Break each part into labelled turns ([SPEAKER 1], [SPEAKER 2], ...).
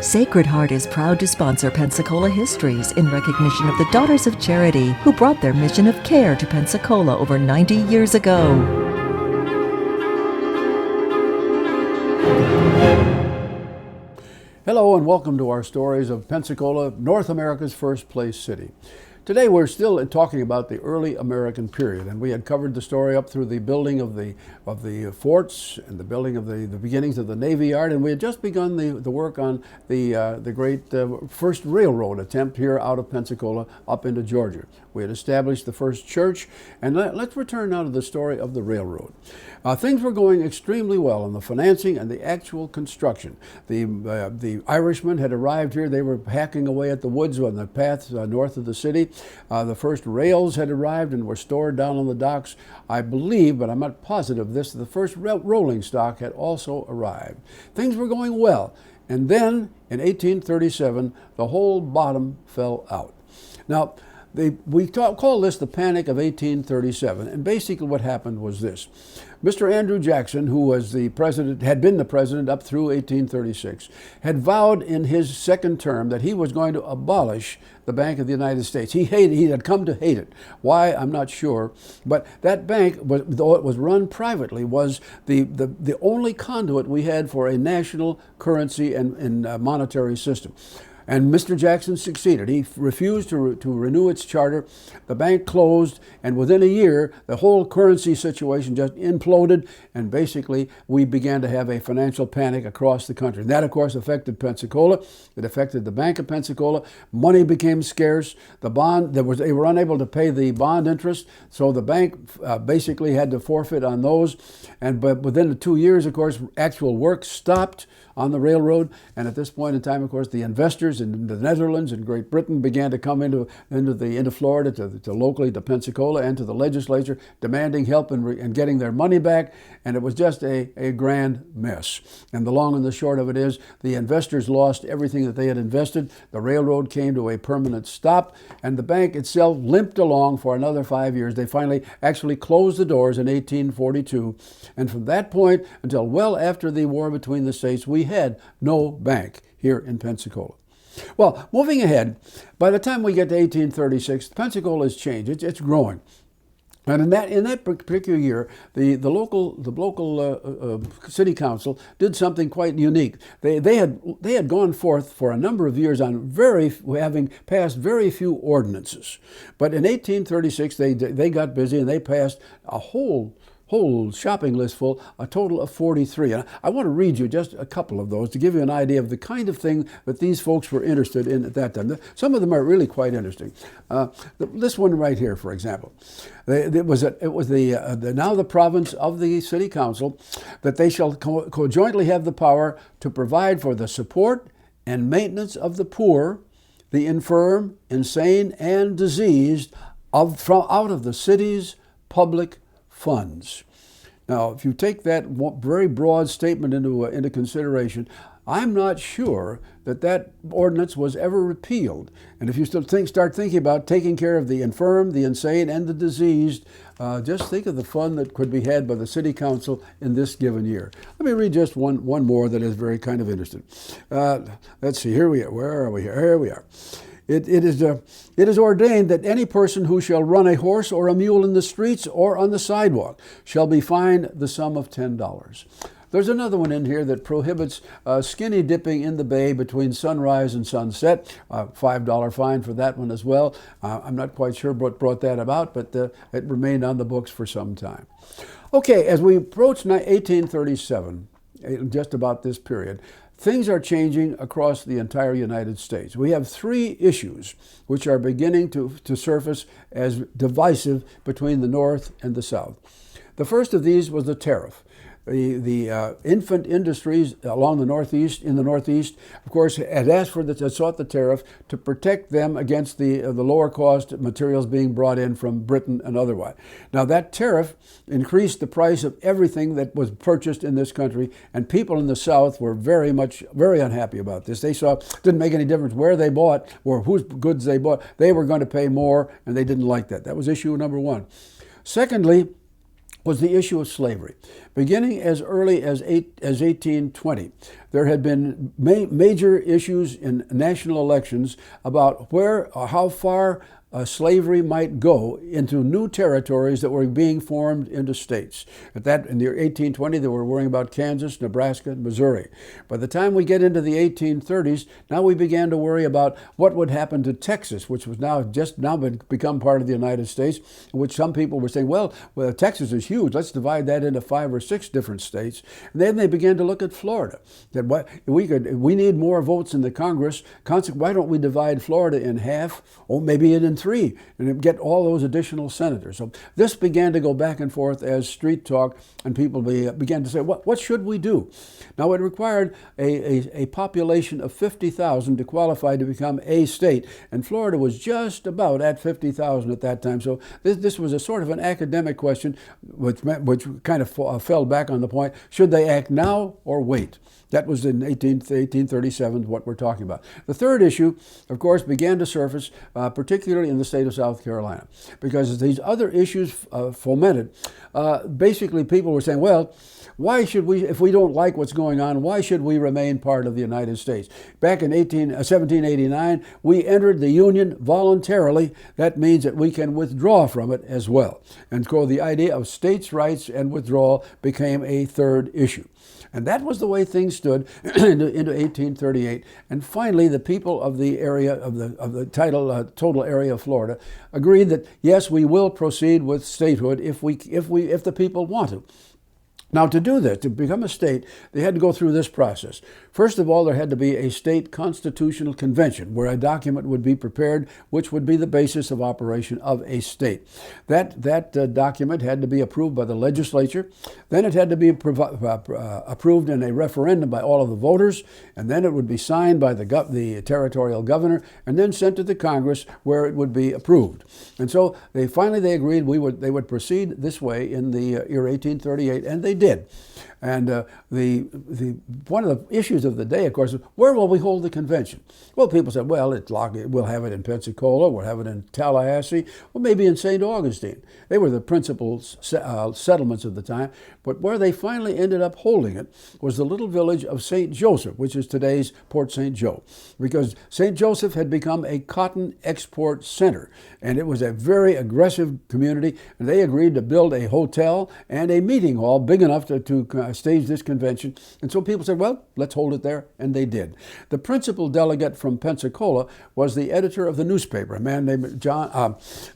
[SPEAKER 1] Sacred Heart is proud to sponsor Pensacola Histories in recognition of the Daughters of Charity who brought their mission of care to Pensacola over 90 years ago.
[SPEAKER 2] Hello and welcome to our stories of Pensacola, North America's first place city. Today we're still talking about the early American period, and we had covered the story up through the building of the forts and the building of the beginnings of the Navy Yard, and we had just begun the work on the great first railroad attempt here out of Pensacola up into Georgia. We had established the first church, and let's return now to the story of the railroad. Things were going extremely well in the financing and the actual construction. The Irishmen had arrived here. They were hacking away at the woods on the paths north of the city. The first rails had arrived and were stored down on the docks. I believe, but I'm not positive this, the first rolling stock had also arrived. Things were going well. And then in 1837, the whole bottom fell out. Now, we call this the Panic of 1837, and basically what happened was this. Mr. Andrew Jackson, who was the president, had been the president up through 1836, had vowed in his second term that he was going to abolish the Bank of the United States. He had come to hate it. Why, I'm not sure. But that bank, though it was run privately, was the only conduit we had for a national currency and monetary system. And Mr. Jackson succeeded. He refused to renew its charter. The bank closed, and within a year, the whole currency situation just imploded, and basically we began to have a financial panic across the country. And that, of course, affected Pensacola. It affected the Bank of Pensacola. Money became scarce. They were unable to pay the bond interest, so the bank basically had to forfeit on those. But within the 2 years, of course, actual work stopped on the railroad, and at this point in time, of course, the investors in the Netherlands and Great Britain began to come into Florida, to locally to Pensacola and to the legislature, demanding help in getting their money back, and it was just a grand mess. And the long and the short of it is, the investors lost everything that they had invested, the railroad came to a permanent stop, and the bank itself limped along for another 5 years. They finally actually closed the doors in 1842, and from that point until well after the war between the states, we had no bank here in Pensacola. Well, moving ahead, by the time we get to 1836, Pensacola has changed. It's growing. And in that particular year, the local city council did something quite unique. They had gone forth for a number of years on having passed very few ordinances. But in 1836, they got busy and they passed a whole shopping list full, a total of 43. And I want to read you just a couple of those to give you an idea of the kind of thing that these folks were interested in at that time. Some of them are really quite interesting. This one right here, for example. It was now the province of the city council that they shall jointly have the power to provide for the support and maintenance of the poor, the infirm, insane, and diseased out of the city's public funds. Now, if you take that very broad statement into consideration, I'm not sure that ordinance was ever repealed. And if you start thinking about taking care of the infirm, the insane, and the diseased, just think of the fun that could be had by the city council in this given year. Let me read just one more that is very kind of interesting. Let's see, here we are. Where are we here? Here we are. It is ordained that any person who shall run a horse or a mule in the streets or on the sidewalk shall be fined the sum of $10. There's another one in here that prohibits skinny dipping in the bay between sunrise and sunset. $5 fine for that one as well. I'm not quite sure what brought that about, but it remained on the books for some time. Okay, as we approach 1837, just about this period, things are changing across the entire United States. We have three issues which are beginning to surface as divisive between the North and the South. The first of these was the tariff. The infant industries along the Northeast, of course, had sought the tariff to protect them against the lower cost materials being brought in from Britain and otherwise. Now that tariff increased the price of everything that was purchased in this country, and people in the South were very unhappy about this. They saw it didn't make any difference where they bought or whose goods they bought. They were going to pay more, and they didn't like that. That was issue number one. Secondly, was the issue of slavery. Beginning as early as 1820, there had been major issues in national elections about where or how far slavery might go into new territories that were being formed into states. In the year 1820, they were worrying about Kansas, Nebraska, and Missouri. By the time we get into the 1830s, now we began to worry about what would happen to Texas, which was become part of the United States, in which some people were saying, well, Texas is huge. Let's divide that into 5 or 6 different states. And then they began to look at Florida. That we need more votes in the Congress. Why don't we divide Florida in half, or maybe in 3, and get all those additional senators? So this began to go back and forth as street talk, and people began to say, what should we do? Now, it required a population of 50,000 to qualify to become a state, and Florida was just about at 50,000 at that time. So this was a sort of an academic question, which kind of fell back on the point, should they act now or wait? That was in 1837, what we're talking about. The third issue, of course, began to surface, particularly in the state of South Carolina, because these other issues fomented. Basically, people were saying, well, why should we, if we don't like what's going on, why should we remain part of the United States? Back in 1789, we entered the Union voluntarily. That means that we can withdraw from it as well. And so the idea of states' rights and withdrawal became a third issue. And that was the way things stood into 1838. And finally, the people of the area of the total area of Florida agreed that yes, we will proceed with statehood if the people want to. Now, to do this, to become a state, they had to go through this process. First of all, there had to be a state constitutional convention where a document would be prepared, which would be the basis of operation of a state. That document had to be approved by the legislature. Then it had to be approved in a referendum by all of the voters, and then it would be signed by the territorial governor, and then sent to the Congress where it would be approved. And so they finally agreed they would proceed this way in the year 1838, and they did. And one of the issues of the day, of course, is where will we hold the convention? Well, people said, well, we'll have it in Pensacola, we'll have it in Tallahassee, or maybe in St. Augustine. They were the principal settlements of the time. But where they finally ended up holding it was the little village of St. Joseph, which is today's Port St. Joe, because St. Joseph had become a cotton export center, and it was a very aggressive community, and they agreed to build a hotel and a meeting hall big enough to stage this convention. And so people said, well, let's hold it there, and they did. The principal delegate from Pensacola was the editor of the newspaper, a man named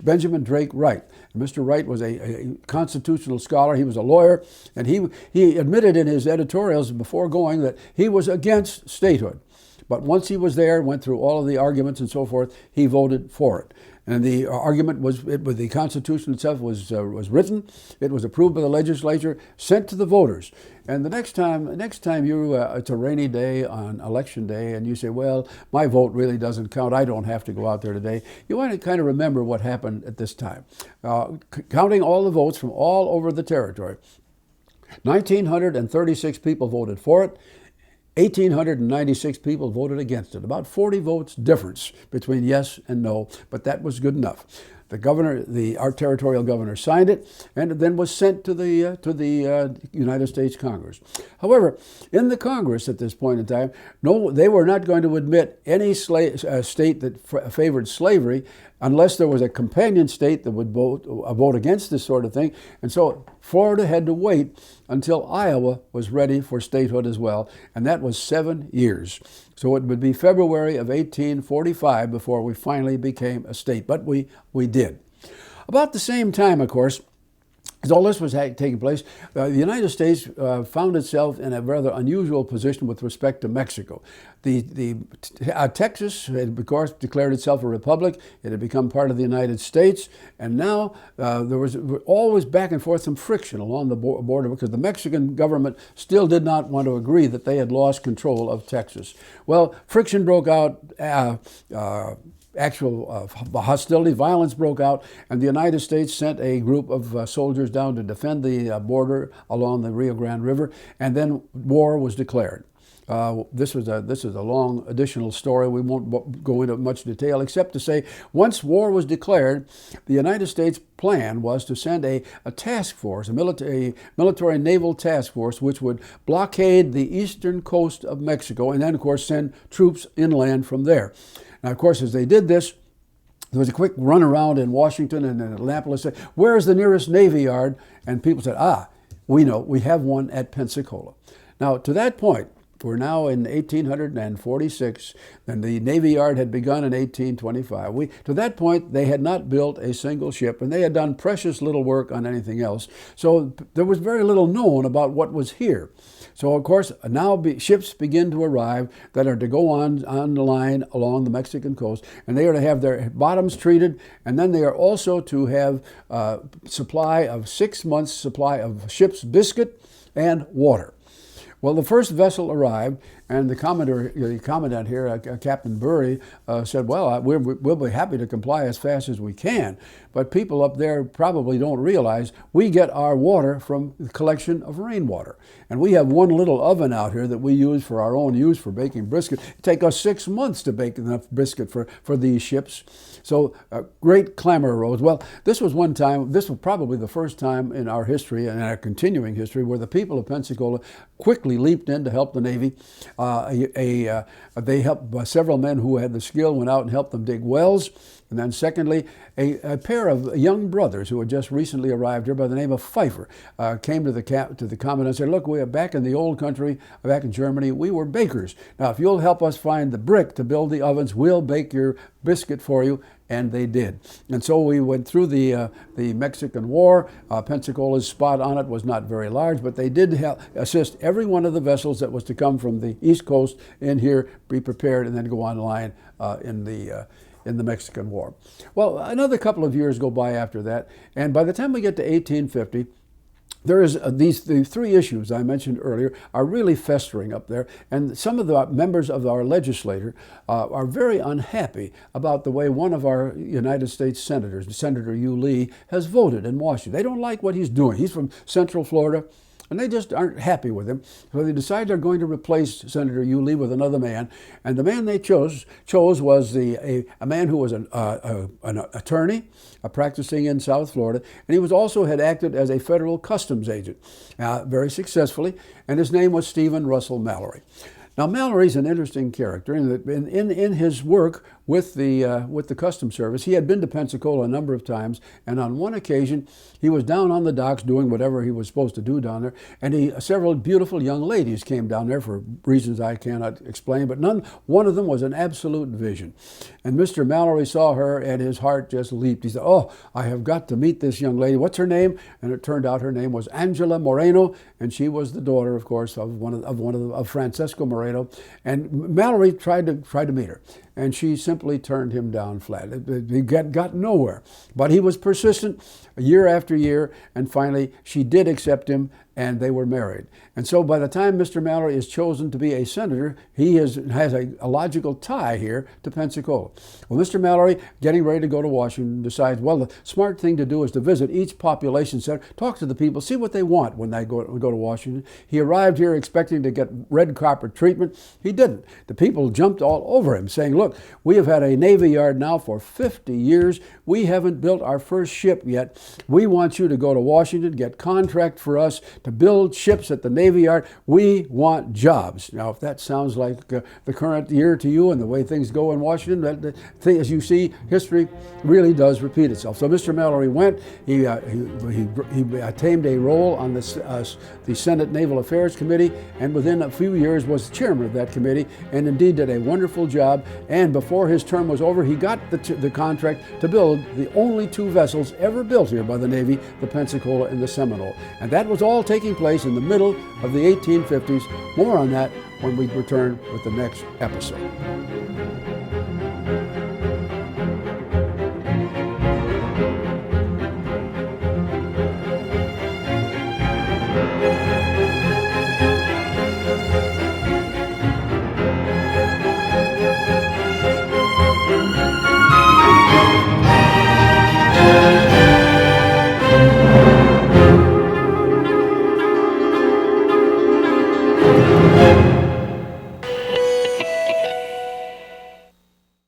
[SPEAKER 2] Benjamin Drake Wright. And Mr. Wright was a constitutional scholar. He was a lawyer, and he admitted in his editorials before going that he was against statehood. But once he was there, went through all of the arguments and so forth, he voted for it. And the argument was, the Constitution itself was written. It was approved by the legislature, sent to the voters. And the next time it's a rainy day on election day, and you say, well, my vote really doesn't count. I don't have to go out there today. You want to kind of remember what happened at this time. Counting all the votes from all over the territory, 1,936 people voted for it. 1,896 people voted against it. About 40 votes difference between yes and no, but that was good enough. Our territorial governor signed it, and it then was sent to the United States Congress. However, in the Congress at this point in time, no, they were not going to admit any state that favored slavery unless there was a companion state that would vote against this sort of thing. And so Florida had to wait until Iowa was ready for statehood as well, and that was 7 years. So it would be February of 1845 before we finally became a state, but we did. About the same time, of course, as all this was taking place, the United States found itself in a rather unusual position with respect to Mexico. Texas had, of course, declared itself a republic. It had become part of the United States, and now there was always back and forth some friction along the border because the Mexican government still did not want to agree that they had lost control of Texas. Well, friction broke out. Actual hostility, violence broke out, and the United States sent a group of soldiers down to defend the border along the Rio Grande River, and then war was declared. This is a long additional story. We won't go into much detail except to say once war was declared, the United States plan was to send a task force, a military naval task force, which would blockade the eastern coast of Mexico and then, of course, send troops inland from there. Now, of course, as they did this, there was a quick run around in Washington and in Annapolis. Where is the nearest Navy Yard? And people said, we know, we have one at Pensacola. Now, to that point, we're now in 1846, and the Navy Yard had begun in 1825. To that point, they had not built a single ship, and they had done precious little work on anything else. So there was very little known about what was here. So, of course, now ships begin to arrive that are to go on the line along the Mexican coast, and they are to have their bottoms treated, and then they are also to have supply of 6 months' supply of ship's biscuit and water. Well, the first vessel arrived, and the commandant here, Captain Burry, said, well, we'll be happy to comply as fast as we can. But people up there probably don't realize we get our water from the collection of rainwater. And we have one little oven out here that we use for our own use for baking brisket. It takes us 6 months to bake enough brisket for these ships. So great clamor arose. Well, this was probably the first time in our history and our continuing history where the people of Pensacola quickly leaped in to help the Navy. They helped several men who had the skill, went out and helped them dig wells. And then secondly, a pair of young brothers who had just recently arrived here by the name of Pfeiffer came to the commandant and said, look, we are back in the old country, back in Germany, we were bakers. Now, if you'll help us find the brick to build the ovens, we'll bake your biscuit for you. And they did. And so we went through the Mexican War. Pensacola's spot on it was not very large, but they did assist every one of the vessels that was to come from the East Coast in here, be prepared, and then go online in the Mexican War. Well, another couple of years go by after that, and by the time we get to 1850, there is the three issues I mentioned earlier are really festering up there, and some of the members of our legislature are very unhappy about the way one of our United States senators, Senator Hugh Lee, has voted in Washington. They don't like what he's doing. He's from Central Florida, and they just aren't happy with him. So they decide they're going to replace Senator Hugh Lee with another man, and the man they chose was a man who was an attorney, practicing in South Florida, and he also had acted as a federal customs agent very successfully, and his name was Stephen Russell Malory. Now, Malory's an interesting character in his work with the Customs Service. He had been to Pensacola a number of times, and on one occasion, he was down on the docks doing whatever he was supposed to do down there, and several beautiful young ladies came down there for reasons I cannot explain, but one of them was an absolute vision. And Mr. Malory saw her, and his heart just leaped. He said, oh, I have got to meet this young lady. What's her name? And it turned out her name was Angela Moreno, and she was the daughter, of course, of Francesco Moreno. And Malory tried to meet her, and she simply turned him down flat. He got nowhere. But he was persistent year after year, and finally she did accept him, and they were married. And so by the time Mr. Malory is chosen to be a senator, he has a logical tie here to Pensacola. Well, Mr. Malory, getting ready to go to Washington, decides, well, the smart thing to do is to visit each population center, talk to the people, see what they want when they go to Washington. He arrived here expecting to get red carpet treatment. He didn't. The people jumped all over him, saying, look, we have had a Navy Yard now for 50 years. We haven't built our first ship yet. We want you to go to Washington, get contract for us to build ships at the Navy Yard. We want jobs. Now, if that sounds like the current year to you and the way things go in Washington, as you see, history really does repeat itself. So Mr. Malory went. He attained a role on the Senate Naval Affairs Committee, and within a few years was chairman of that committee, and indeed did a wonderful job. And before his term was over, he got the contract to build the only two vessels ever built here by the Navy, the Pensacola and the Seminole. And that was all taking place in the middle of the 1850s. More on that when we return with the next episode.